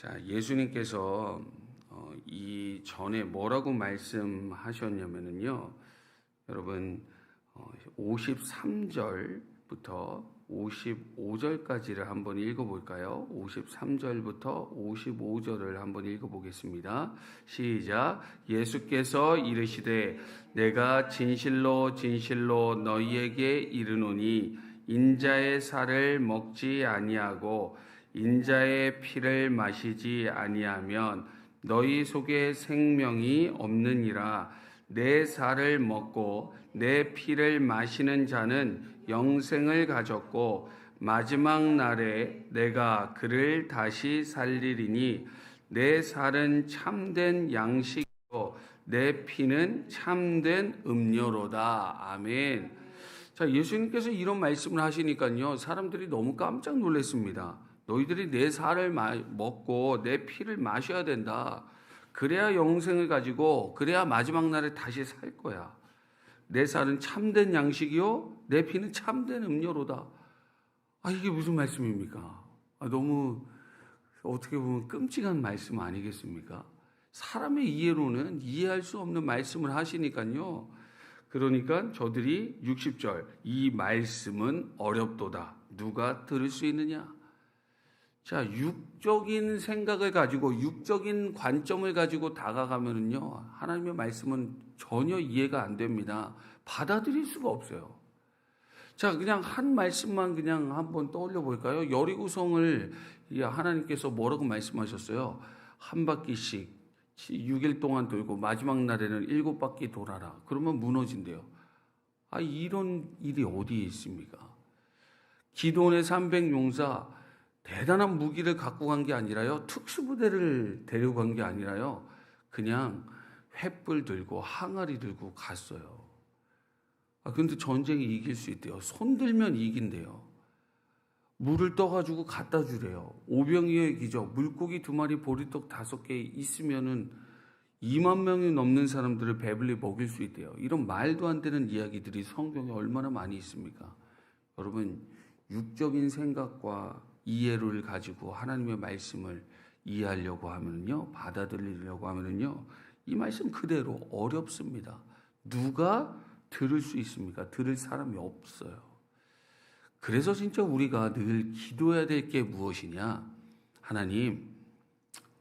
자, 예수님께서 이 전에 뭐라고 말씀하셨냐면요. 여러분 53절부터 55절까지를 한번 읽어볼까요? 53절부터 55절을 한번 읽어보겠습니다. 시작. 예수께서 이르시되 내가 진실로 진실로 너희에게 이르노니 인자의 살을 먹지 아니하고 인자의 피를 마시지 아니하면 너희 속에 생명이 없느니라. 내 살을 먹고 내 피를 마시는 자는 영생을 가졌고 마지막 날에 내가 그를 다시 살리리니 내 살은 참된 양식이고 내 피는 참된 음료로다. 아멘. 자, 예수님께서 이런 말씀을 하시니까요, 사람들이 너무 깜짝 놀랐습니다. 너희들이 내 살을 먹고 내 피를 마셔야 된다. 그래야 영생을 가지고 그래야 마지막 날에 다시 살 거야. 내 살은 참된 양식이요 내 피는 참된 음료로다. 이게 무슨 말씀입니까? 너무 어떻게 보면 끔찍한 말씀 아니겠습니까? 사람의 이해로는 이해할 수 없는 말씀을 하시니까요. 그러니까 저들이 60절 이 말씀은 어렵도다. 누가 들을 수 있느냐? 자, 육적인 생각을 가지고 육적인 관점을 가지고 다가가면은요, 하나님의 말씀은 전혀 이해가 안 됩니다. 받아들일 수가 없어요. 자, 그냥 한 말씀만 그냥 한번 떠올려 볼까요? 여리고성을 하나님께서 뭐라고 말씀하셨어요? 한 바퀴씩 6일 동안 돌고 마지막 날에는 7바퀴 돌아라. 그러면 무너진대요. 이런 일이 어디에 있습니까? 기도원의 300용사 대단한 무기를 갖고 간 게 아니라요, 특수부대를 데려간 게 아니라요, 그냥 횃불 들고 항아리 들고 갔어요. 근데 전쟁이 이길 수 있대요. 손 들면 이긴대요. 물을 떠가지고 갖다 주래요. 오병이어의 기적, 물고기 2마리 보리떡 5개 있으면은 2만 명이 넘는 사람들을 배불리 먹일 수 있대요. 이런 말도 안 되는 이야기들이 성경에 얼마나 많이 있습니까? 여러분, 육적인 생각과 이해를 가지고 하나님의 말씀을 이해하려고 하면요, 받아들이려고 하면요, 이 말씀 그대로 어렵습니다. 누가 들을 수 있습니까? 들을 사람이 없어요. 그래서 진짜 우리가 늘 기도해야 될 게 무엇이냐? 하나님,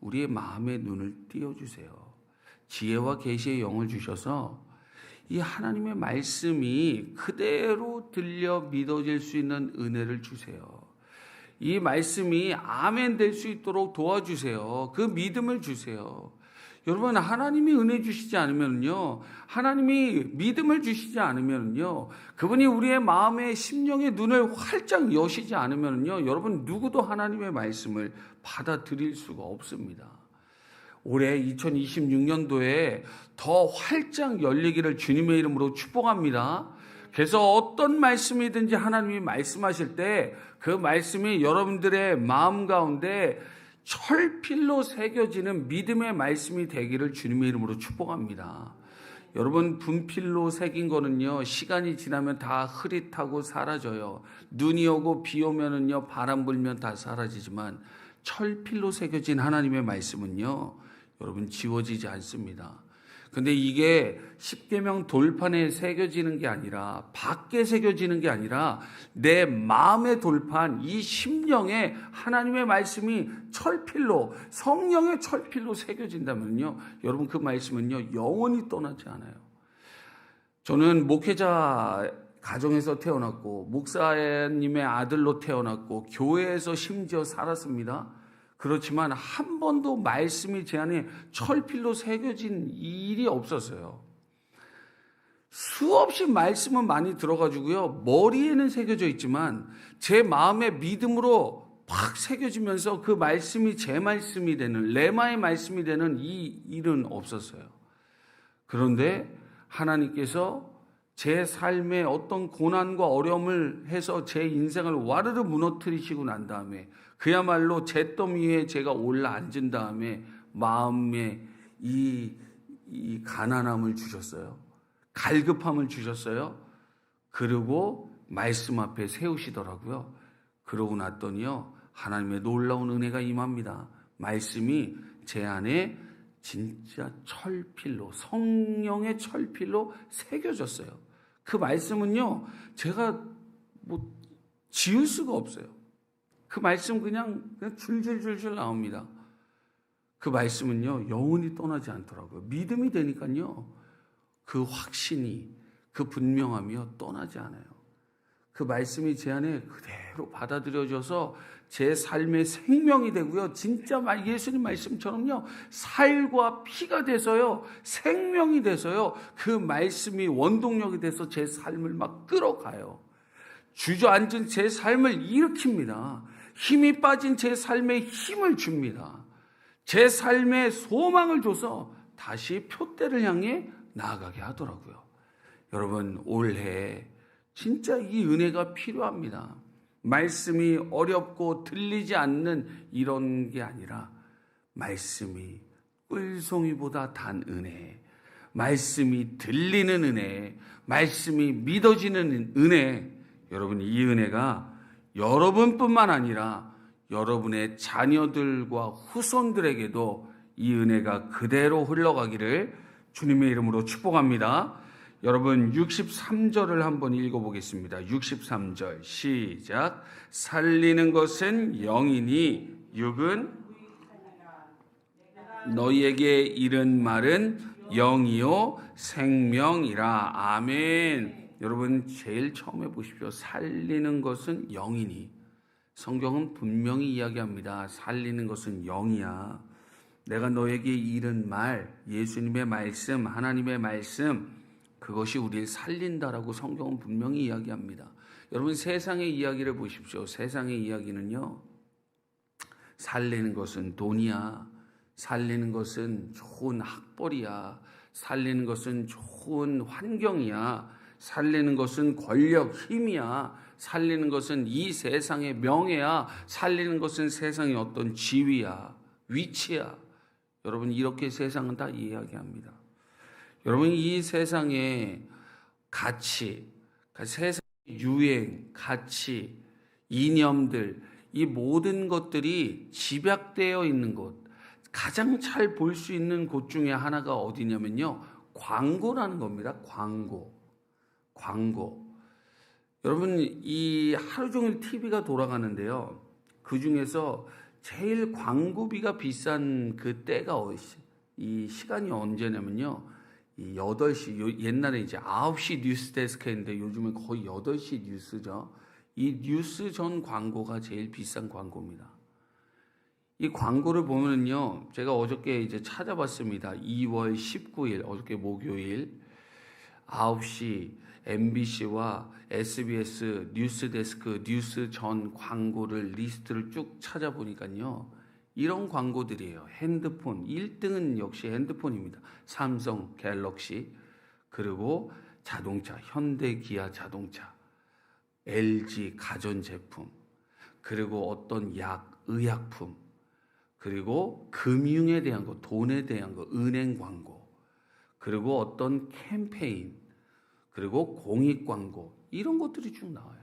우리의 마음의 눈을 띄워주세요. 지혜와 계시의 영을 주셔서 이 하나님의 말씀이 그대로 들려 믿어질 수 있는 은혜를 주세요. 이 말씀이 아멘 될 수 있도록 도와주세요. 그 믿음을 주세요. 여러분, 하나님이 은혜 주시지 않으면요, 하나님이 믿음을 주시지 않으면요, 그분이 우리의 마음의 심령의 눈을 활짝 여시지 않으면요, 여러분 누구도 하나님의 말씀을 받아들일 수가 없습니다. 올해 2026년도에 더 활짝 열리기를 주님의 이름으로 축복합니다. 그래서 어떤 말씀이든지 하나님이 말씀하실 때 그 말씀이 여러분들의 마음 가운데 철필로 새겨지는 믿음의 말씀이 되기를 주님의 이름으로 축복합니다. 여러분, 분필로 새긴 거는요, 시간이 지나면 다 흐릿하고 사라져요. 눈이 오고 비 오면은요, 바람 불면 다 사라지지만 철필로 새겨진 하나님의 말씀은요, 여러분 지워지지 않습니다. 근데 이게 십계명 돌판에 새겨지는 게 아니라, 밖에 새겨지는 게 아니라 내 마음의 돌판, 이 심령에 하나님의 말씀이 철필로, 성령의 철필로 새겨진다면요, 여러분 그 말씀은요 영원히 떠나지 않아요. 저는 목회자 가정에서 태어났고 목사님의 아들로 태어났고 교회에서 심지어 살았습니다. 그렇지만 한 번도 말씀이 제 안에 철필로 새겨진 일이 없었어요. 수없이 말씀은 많이 들어가지고요, 머리에는 새겨져 있지만 제 마음의 믿음으로 팍 새겨지면서 그 말씀이 제 말씀이 되는, 레마의 말씀이 되는 이 일은 없었어요. 그런데 하나님께서 제 삶에 어떤 고난과 어려움을 해서 제 인생을 와르르 무너뜨리시고 난 다음에 그야말로 잿더미 위에 제가 올라앉은 다음에 마음에 이 가난함을 주셨어요. 갈급함을 주셨어요. 그리고 말씀 앞에 세우시더라고요. 그러고 났더니요, 하나님의 놀라운 은혜가 임합니다. 말씀이 제 안에 진짜 철필로, 성령의 철필로 새겨졌어요. 그 말씀은요, 제가 뭐 지울 수가 없어요. 그 말씀 그냥 줄줄줄줄 나옵니다. 그 말씀은요, 영원히 떠나지 않더라고요. 믿음이 되니까요, 그 확신이, 그 분명함이요, 떠나지 않아요. 그 말씀이 제 안에 그대로 받아들여져서 제 삶의 생명이 되고요. 진짜 예수님 말씀처럼요. 살과 피가 돼서요. 생명이 돼서요. 그 말씀이 원동력이 돼서 제 삶을 막 끌어가요. 주저앉은 제 삶을 일으킵니다. 힘이 빠진 제 삶에 힘을 줍니다. 제 삶에 소망을 줘서 다시 표대를 향해 나아가게 하더라고요. 여러분, 올해 진짜 이 은혜가 필요합니다. 말씀이 어렵고 들리지 않는 이런 게 아니라 말씀이 꿀송이보다 단 은혜, 말씀이 들리는 은혜, 말씀이 믿어지는 은혜. 여러분, 이 은혜가 여러분뿐만 아니라 여러분의 자녀들과 후손들에게도 이 은혜가 그대로 흘러가기를 주님의 이름으로 축복합니다. 여러분 63절을 한번 읽어보겠습니다. 63절 시작. 살리는 것은 영이니 육은 너희에게 이른 말은 영이요 생명이라. 아멘. 여러분 제일 처음에 보십시오. 살리는 것은 영이니. 성경은 분명히 이야기합니다. 살리는 것은 영이야. 내가 너에게 이른 말, 예수님의 말씀, 하나님의 말씀, 그것이 우리를 살린다라고 성경은 분명히 이야기합니다. 여러분 세상의 이야기를 보십시오. 세상의 이야기는요, 살리는 것은 돈이야, 살리는 것은 좋은 학벌이야, 살리는 것은 좋은 환경이야, 살리는 것은 권력, 힘이야, 살리는 것은 이 세상의 명예야, 살리는 것은 세상의 어떤 지위야, 위치야. 여러분 이렇게 세상은 다 이야기합니다. 여러분 이 세상의 가치, 세상의 유행, 가치, 이념들, 이 모든 것들이 집약되어 있는 곳, 가장 잘 볼 수 있는 곳 중에 하나가 어디냐면요, 광고라는 겁니다. 광고. 여러분 이 하루 종일 TV가 돌아가는데요, 그 중에서 제일 광고비가 비싼 그 때가 이 시간이 언제냐면요, 이 8시, 옛날에 이제 9시 뉴스 데스크인데 요즘은 거의 8시 뉴스죠. 이 뉴스 전 광고가 제일 비싼 광고입니다. 이 광고를 보면요, 제가 어저께 이제 찾아봤습니다. 2월 19일, 어저께 목요일 9시 MBC와 SBS 뉴스 데스크 뉴스 전 광고를 리스트를 쭉 찾아보니까요, 이런 광고들이에요. 핸드폰 1등은 역시 핸드폰입니다. 삼성 갤럭시, 그리고 자동차 현대 기아 자동차, LG 가전제품, 그리고 어떤 약, 의약품, 그리고 금융에 대한 거, 돈에 대한 거, 은행 광고, 그리고 어떤 캠페인, 그리고 공익 광고, 이런 것들이 쭉 나와요.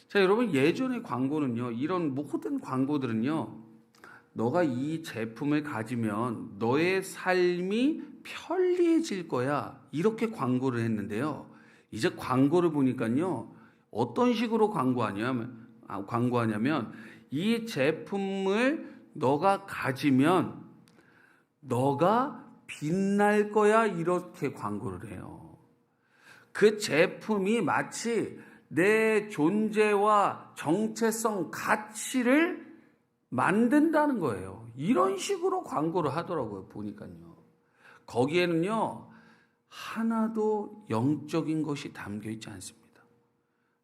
자, 여러분 예전의 광고는요, 이런 모든 광고들은요, 너가 이 제품을 가지면 너의 삶이 편리해질 거야, 이렇게 광고를 했는데요, 이제 광고를 보니까요, 어떤 식으로 광고하냐면 이 제품을 너가 가지면 너가 빛날 거야, 이렇게 광고를 해요. 그 제품이 마치 내 존재와 정체성, 가치를 만든다는 거예요. 이런 식으로 광고를 하더라고요, 보니까요. 거기에는요, 하나도 영적인 것이 담겨 있지 않습니다.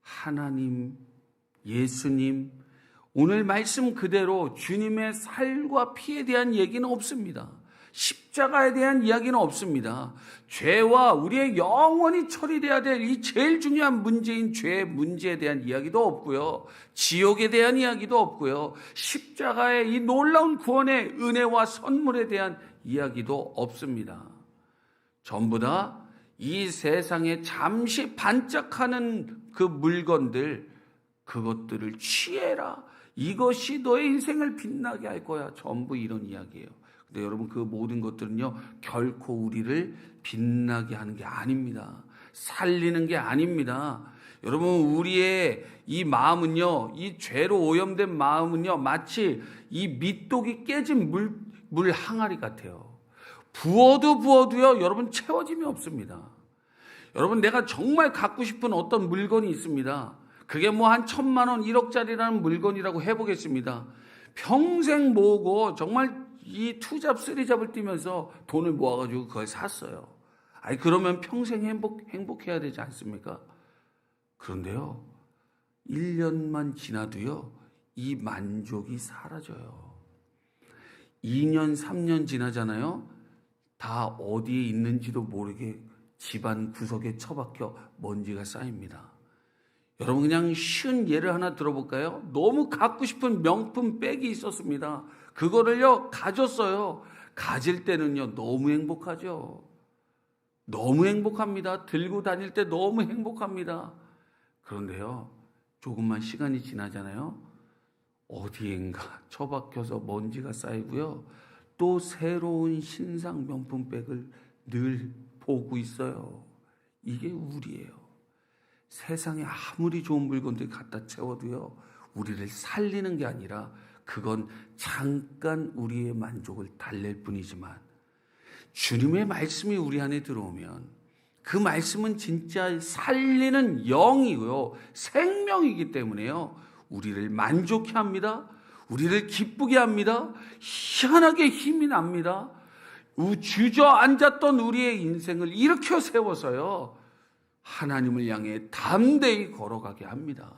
하나님, 예수님, 오늘 말씀 그대로 주님의 살과 피에 대한 얘기는 없습니다. 십자가에 대한 이야기는 없습니다. 죄와 우리의 영원히 처리돼야 될 이 제일 중요한 문제인 죄의 문제에 대한 이야기도 없고요, 지옥에 대한 이야기도 없고요, 십자가의 이 놀라운 구원의 은혜와 선물에 대한 이야기도 없습니다. 전부 다 이 세상에 잠시 반짝하는 그 물건들, 그것들을 취해라, 이것이 너의 인생을 빛나게 할 거야. 전부 이런 이야기예요. 근데 여러분, 그 모든 것들은요, 결코 우리를 빛나게 하는 게 아닙니다. 살리는 게 아닙니다. 여러분, 우리의 이 마음은요, 이 죄로 오염된 마음은요, 마치 이 밑독이 깨진 물 항아리 같아요. 부어도요, 여러분, 채워짐이 없습니다. 여러분, 내가 정말 갖고 싶은 어떤 물건이 있습니다. 그게 뭐 한 1,000만 원, 1억짜리라는 물건이라고 해보겠습니다. 평생 모으고 정말 이 투잡, 쓰리잡을 뛰면서 돈을 모아가지고 그걸 샀어요. 아니, 그러면 평생 행복해야 되지 않습니까? 그런데요, 1년만 지나도요, 이 만족이 사라져요. 2년, 3년 지나잖아요. 다 어디에 있는지도 모르게 집안 구석에 처박혀 먼지가 쌓입니다. 여러분, 그냥 쉬운 예를 하나 들어볼까요? 너무 갖고 싶은 명품 백이 있었습니다. 그거를요, 가졌어요. 가질 때는요, 너무 행복하죠. 너무 행복합니다. 들고 다닐 때 너무 행복합니다. 그런데요, 조금만 시간이 지나잖아요. 어디엔가 처박혀서 먼지가 쌓이고요. 또 새로운 신상 명품백을 늘 보고 있어요. 이게 우리예요. 세상에 아무리 좋은 물건들 갖다 채워도요, 우리를 살리는 게 아니라 그건 잠깐 우리의 만족을 달랠 뿐이지만, 주님의 말씀이 우리 안에 들어오면 그 말씀은 진짜 살리는 영이고요, 생명이기 때문에요, 우리를 만족해 합니다. 우리를 기쁘게 합니다. 희한하게 힘이 납니다. 주저앉았던 우리의 인생을 일으켜 세워서요, 하나님을 향해 담대히 걸어가게 합니다.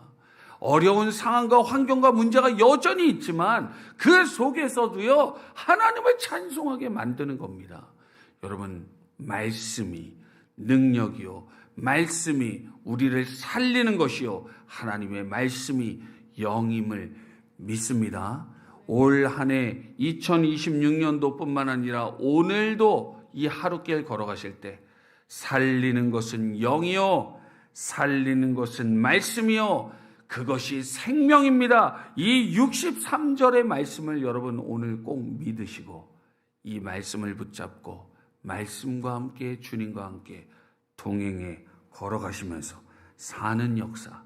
어려운 상황과 환경과 문제가 여전히 있지만 그 속에서도요, 하나님을 찬송하게 만드는 겁니다. 여러분, 말씀이 능력이요, 말씀이 우리를 살리는 것이요, 하나님의 말씀이 영임을 믿습니다. 올 한 해 2026년도뿐만 아니라 오늘도 이 하루길 걸어가실 때 살리는 것은 영이요, 살리는 것은 말씀이요, 그것이 생명입니다. 이 63절의 말씀을 여러분 오늘 꼭 믿으시고 이 말씀을 붙잡고 말씀과 함께 주님과 함께 동행해 걸어가시면서 사는 역사,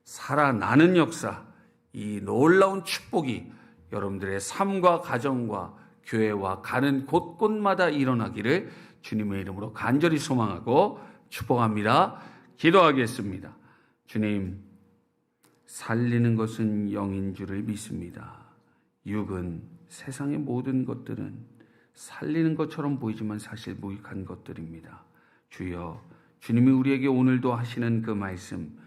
살아나는 역사, 이 놀라운 축복이 여러분들의 삶과 가정과 교회와 가는 곳곳마다 일어나기를 주님의 이름으로 간절히 소망하고 축복합니다. 기도하겠습니다. 주님, 살리는 것은 영인 줄을 믿습니다. 육은, 세상의 모든 것들은 살리는 것처럼 보이지만 사실 무익한 것들입니다. 주여, 주님이 우리에게 오늘도 하시는 그 말씀,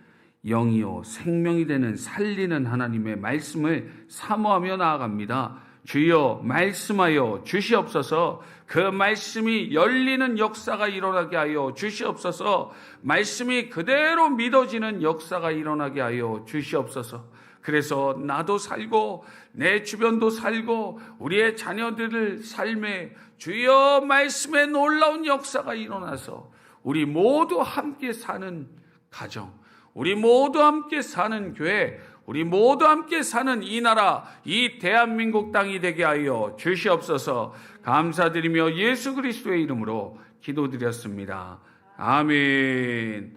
영이요 생명이 되는 살리는 하나님의 말씀을 사모하며 나아갑니다. 주여, 말씀하여 주시옵소서. 그 말씀이 열리는 역사가 일어나게 하여 주시옵소서. 말씀이 그대로 믿어지는 역사가 일어나게 하여 주시옵소서. 그래서 나도 살고 내 주변도 살고 우리의 자녀들을 삶에 주여 말씀의 놀라운 역사가 일어나서 우리 모두 함께 사는 가정, 우리 모두 함께 사는 교회, 우리 모두 함께 사는 이 나라, 이 대한민국 땅이 되게 하여 주시옵소서. 감사드리며 예수 그리스도의 이름으로 기도드렸습니다. 아멘.